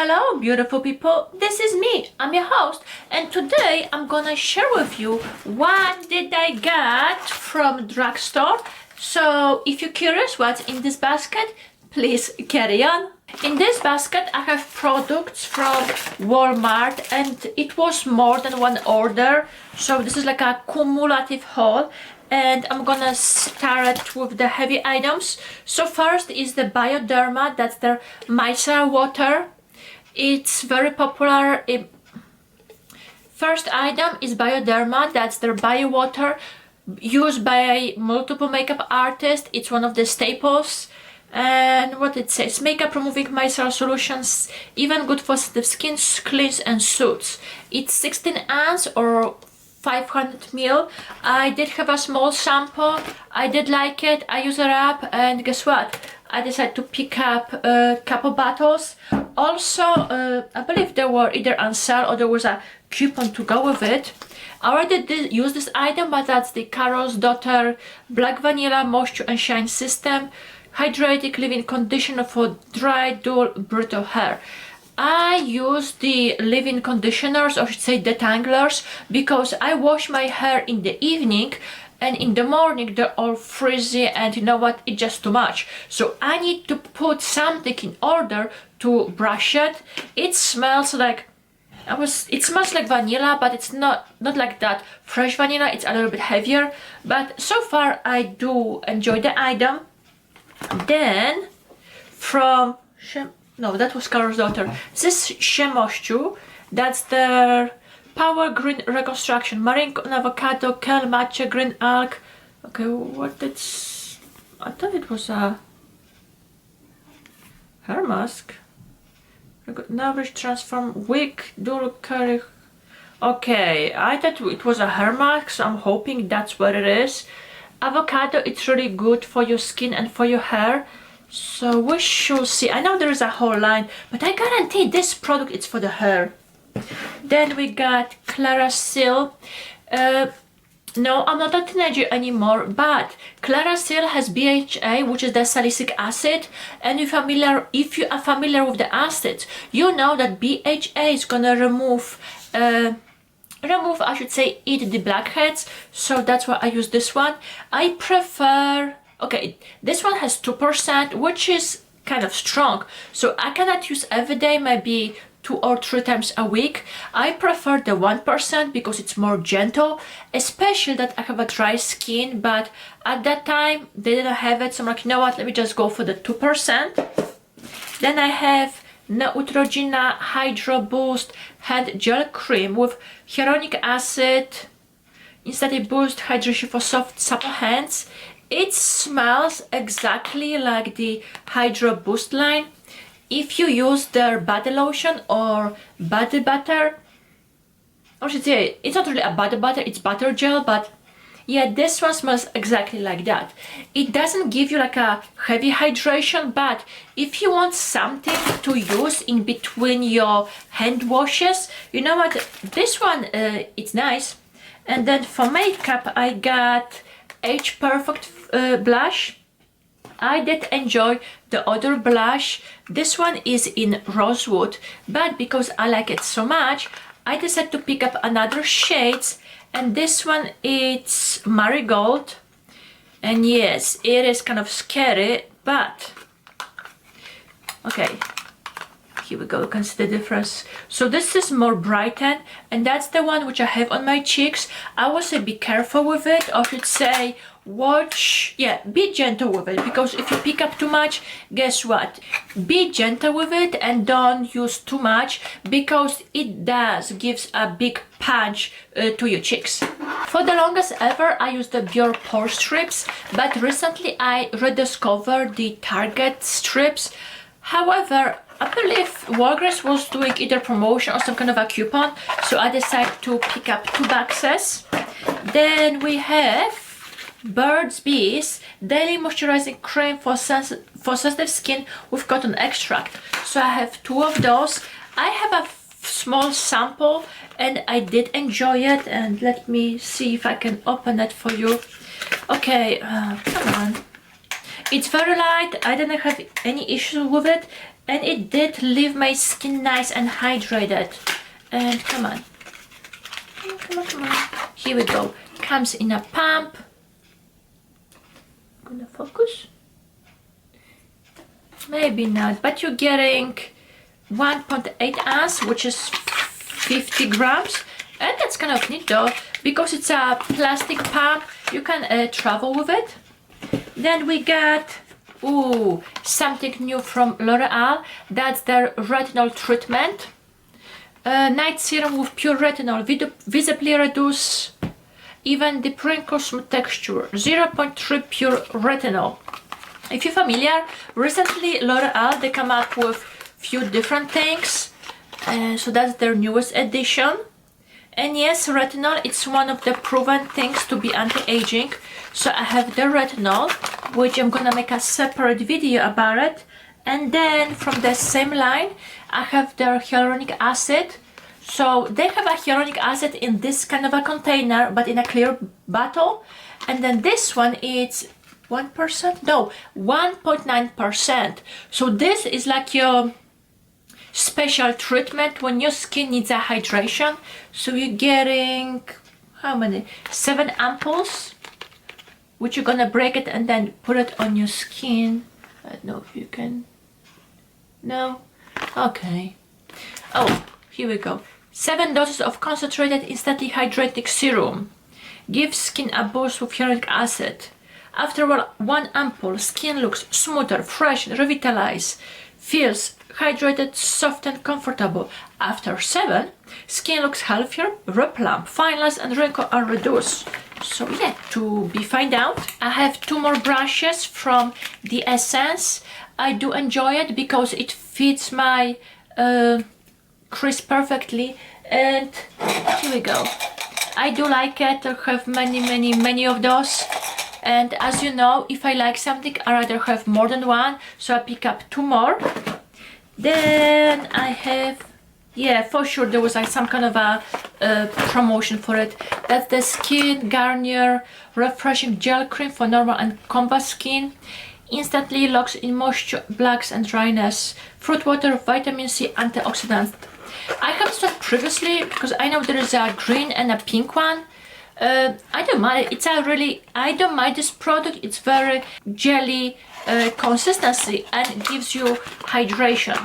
Hello beautiful people, this is me, I'm your host, and today I'm gonna share with you what did I get from Drugstore. So if you're curious what's in this basket, please carry on. In this basket I have products from Walmart and it was more than one order, so this is like a cumulative haul. And I'm gonna start with the heavy items. So first is the BIODERMA, that's their micellar water. It's very popular. First item is BIODERMA, that's their bio water, used by multiple makeup artists. It's one of the staples. And what it says, makeup removing micellar solutions, even good for sensitive skin, cleans and soothes. It's 16 ounce or 500 ml. I did have a small sample, I did like it, I use it up, and guess what, I decided to pick up a couple bottles. Also I believe they were either on sale or there was a coupon to go with it. I already did use this item, but that's the Carol's Daughter Black Vanilla Moisture and Shine System Hydrating Leave-In Conditioner for dry, dull, brittle hair. I use the leave-in conditioners, or I should say detanglers, because I wash my hair in the evening and in the morning they're all frizzy, and you know what, it's just too much. So I need to put something in order to brush it. It smells like it smells like vanilla, but it's not like that fresh vanilla, it's a little bit heavier, but so far I do enjoy the item. Then from no, that was Carol's Daughter. This is Shea Moisture, that's their Power Green Reconstruction, Marine Avocado, Kale Matcha, Green Alg. Okay, what it's... I thought it was a hair mask. Nourish, Transform, Wick, Dual Curry. Okay, I thought it was a hair mask, so I'm hoping that's what it is. Avocado, it's really good for your skin and for your hair. So we shall see. I know there is a whole line, but I guarantee this product is for the hair. Then we got Clearasil. No, I'm not a teenager anymore, but Clearasil has BHA, which is the salicylic acid, and if you are familiar with the acids, you know that BHA is gonna remove, I should say, eat the blackheads. So that's why I use this one. I prefer, okay, this one has 2%, which is kind of strong, so I cannot use every day, maybe 2 or 3 times a week. I prefer the 1% because it's more gentle, especially that I have a dry skin, but at that time they didn't have it, so I'm like, you know what, let me just go for the 2%. Then I have Neutrogena Hydro Boost Hand Gel Cream with hyaluronic acid, instantly boost hydration for soft, supple hands. It smells exactly like the Hydro Boost line. If you use their body lotion or body butter, I should say, it's not really a body butter, it's butter gel, but yeah, this one smells exactly like that. It doesn't give you like a heavy hydration, but if you want something to use in between your hand washes, you know what, this one, it's nice. And then for makeup, I got Age Perfect blush. I did enjoy the other blush. This one is in Rosewood, but because I like it so much, I decided to pick up another shades, and this one it's Marigold. And yes, it is kind of scary, but okay, here we go, you can see the difference. So this is more brightened, and that's the one which I have on my cheeks. I would say be careful with it, or I should say be gentle with it, because if you pick up too much, guess what, be gentle with it and don't use too much, because it gives a big punch to your cheeks. For the longest ever I used the Biore Pore strips, but recently I rediscovered the Target strips. However, I believe Walgreens was doing either promotion or some kind of a coupon, so I decided to pick up 2 boxes. Then we have Burt's Bees Daily Moisturizing Cream for sensitive skin with cotton extract. So I have 2 of those. I have a small sample and I did enjoy it, and let me see if I can open it for you. Okay, come on. It's very light, I didn't have any issues with it. and it did leave my skin nice and hydrated. And come on, come on, here we go. Comes in a pump. Gonna focus? Maybe not, but you're getting 1.8 ounce, which is 50 grams, and that's kind of neat though, because it's a plastic pump. You can travel with it. Then we got something new from L'Oreal. That's their retinol treatment. Night serum with pure retinol, visibly reduce even the wrinkle smooth texture. 0.3 pure retinol. If you're familiar, recently L'Oreal, they come up with few different things, so that's their newest edition. And yes, retinol, it's one of the proven things to be anti-aging. So I have the retinol, which I'm gonna make a separate video about it. And then from the same line, I have their hyaluronic acid. So they have a hyaluronic acid in this kind of a container, but in a clear bottle. And then this one is 1%? No, 1.9%. So this is like your special treatment when your skin needs a hydration. So you're getting, how many? 7 ampules, which you're gonna break it and then put it on your skin. I don't know if you can, no? Okay. Oh, here we go. 7 doses of concentrated instantly hydrating serum. Gives skin a boost with hyaluronic acid. After 1 ampoule, skin looks smoother, fresh, revitalized, feels hydrated, soft and comfortable. After 7, skin looks healthier, replump, fine lines and wrinkles are reduced. So yeah, to be find out. I have 2 more brushes from the Essence. I do enjoy it because it fits my crease perfectly, and here we go. I do like it. I have many of those. And as you know, if I like something, I rather have more than one, so I pick up 2 more. Then I have, yeah, for sure there was like some kind of a promotion for it. That's the Skin Garnier Refreshing Gel Cream for normal and combat skin. Instantly locks in moisture, blacks and dryness. Fruit water, vitamin C, antioxidants. I have this one previously because I know there is a green and a pink one. I don't mind. It's a really, I don't mind this product. It's very jelly consistency and gives you hydration.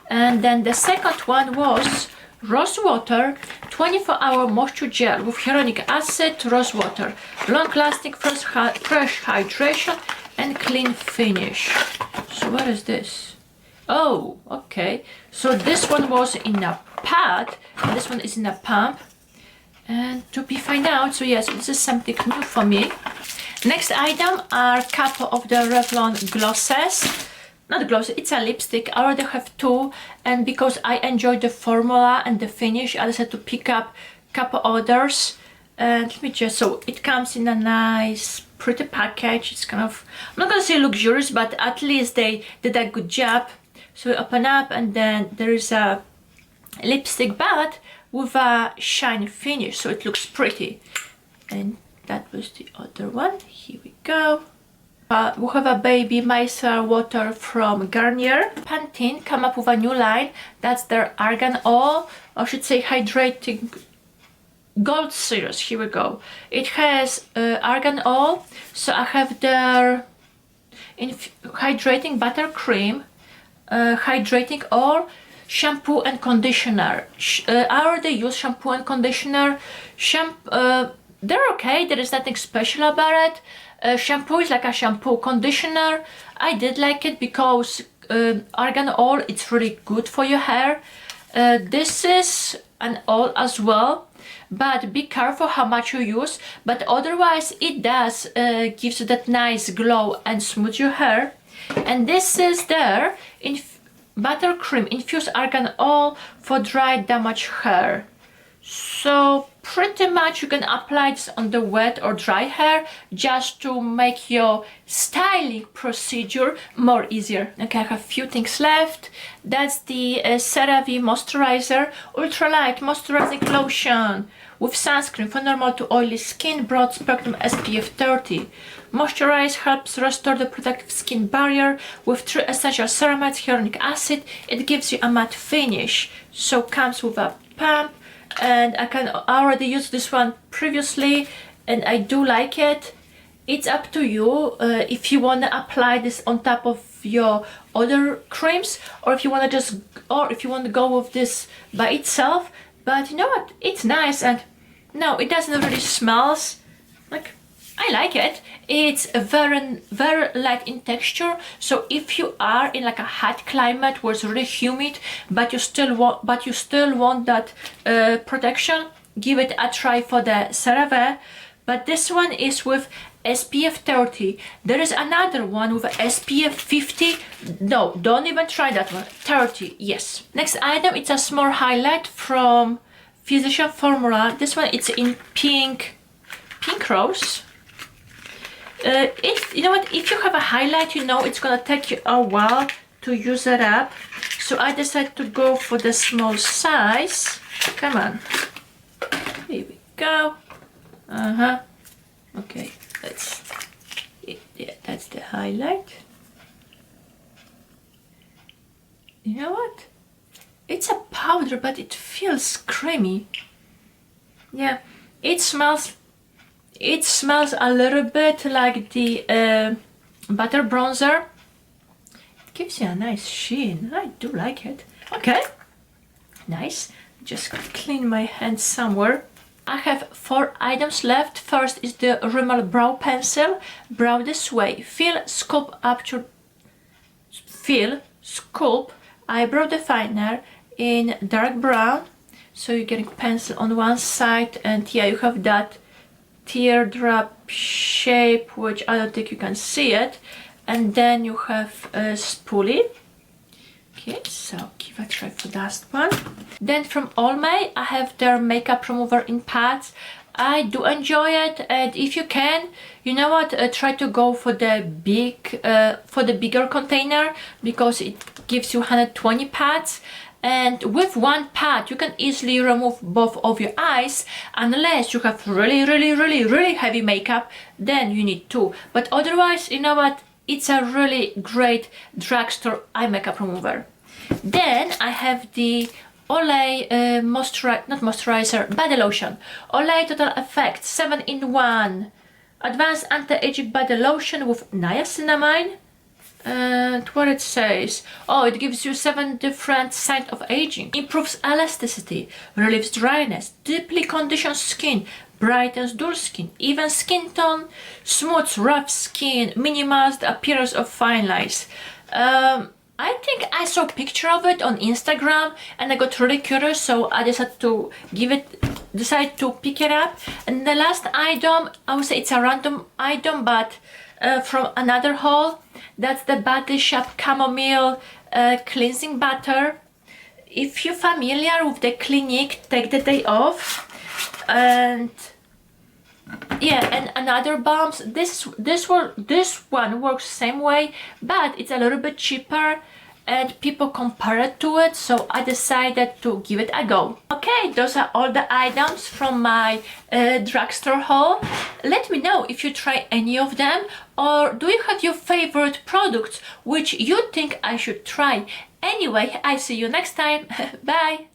And then the second one was rose water 24-hour moisture gel with hyaluronic acid, rose water, long lasting fresh hydration and clean finish. So what is this? Oh, okay. So this one was in a pad and this one is in a pump. And to be find out, so yes, this is something new for me. Next item are a couple of the Revlon glosses. Not glosses, it's a lipstick. I already have 2, and because I enjoy the formula and the finish, I decided to pick up a couple others. And let me just, so it comes in a nice, pretty package. It's kind of, I'm not gonna say luxurious, but at least they did a good job. So we open up and then there is a lipstick, but with a shiny finish, so it looks pretty. And that was the other one. Here we go. We have a baby micellar water from Garnier. Pantene come up with a new line. That's their Argan Oil, or I should say hydrating gold series. Here we go. It has Argan Oil, so I have their hydrating butter cream, hydrating oil, shampoo and conditioner. I already use shampoo and conditioner. They're okay, there is nothing special about it. Shampoo is like a shampoo. Conditioner, I did like it because Argan oil, it's really good for your hair. This is an oil as well, but be careful how much you use, but otherwise it does gives you that nice glow and smooth your hair. And this is there in buttercream infused argan oil for dry damaged hair. So pretty much you can apply this on the wet or dry hair just to make your styling procedure more easier. Okay, I have a few things left. That's the CeraVe Moisturizer, ultralight moisturizing lotion with sunscreen for normal to oily skin, broad spectrum SPF 30. Moisturize helps restore the protective skin barrier with 3 essential ceramides, hyaluronic acid. It gives you a matte finish. So comes with a pump, and I already used this one previously and I do like it. It's up to you if you want to apply this on top of your other creams, or if you want to go with this by itself. But you know what, it's nice, and no, it doesn't really smells like, I like it. It's very light in texture, so if you are in like a hot climate where it's really humid but you still want that protection, give it a try for the CeraVe. But this one is with SPF 30. There is another one with SPF 50. No, don't even try that one. 30, yes. Next item, it's a small highlight from Physician Formula. This one, it's in pink rose. You know what, if you have a highlight, you know it's gonna take you a while to use it up. So I decided to go for the small size. Come on. Here we go. Okay, that's the highlight. You know what? It's a powder, but it feels creamy. Yeah, it smells a little bit like the butter bronzer. It gives you a nice sheen. I do like it. Okay, nice. Just clean my hands somewhere. I have 4 items left. First is the Rimmel brow pencil. Brow this way. Sculpt eyebrow definer in dark brown. So you're getting pencil on one side, and yeah, you have that teardrop shape, which I don't think you can see it. And then you have a spoolie. Okay, so give a try for that one. Then from Almay, I have their makeup remover in pads. I do enjoy it, and if you can, you know what, try to go for the bigger container, because it gives you 120 pads. And with one pad you can easily remove both of your eyes, unless you have really heavy makeup, then you need 2. But otherwise, you know what, it's a really great drugstore eye makeup remover. Then I have the Olay body lotion. Olay Total Effect 7-in-1 advanced anti-aging body lotion with niacinamide. And what it says, oh, it gives you 7 different signs of aging, improves elasticity, relieves dryness, deeply conditions skin, brightens dull skin, even skin tone, smooths rough skin, minimizes the appearance of fine lines. I think I saw a picture of it on Instagram and I got really curious, so I decided to pick it up. And the last item, I would say it's a random item, but from another haul. That's the Body Shop Chamomile cleansing butter. If you're familiar with the Clinique Take the Day Off, and yeah, and another balms, this one works same way, but it's a little bit cheaper and people compare it to it, so I decided to give it a go. Okay, those are all the items from my drugstore haul. Let me know if you try any of them, or do you have your favorite products which you think I should try. Anyway, I see you next time. Bye!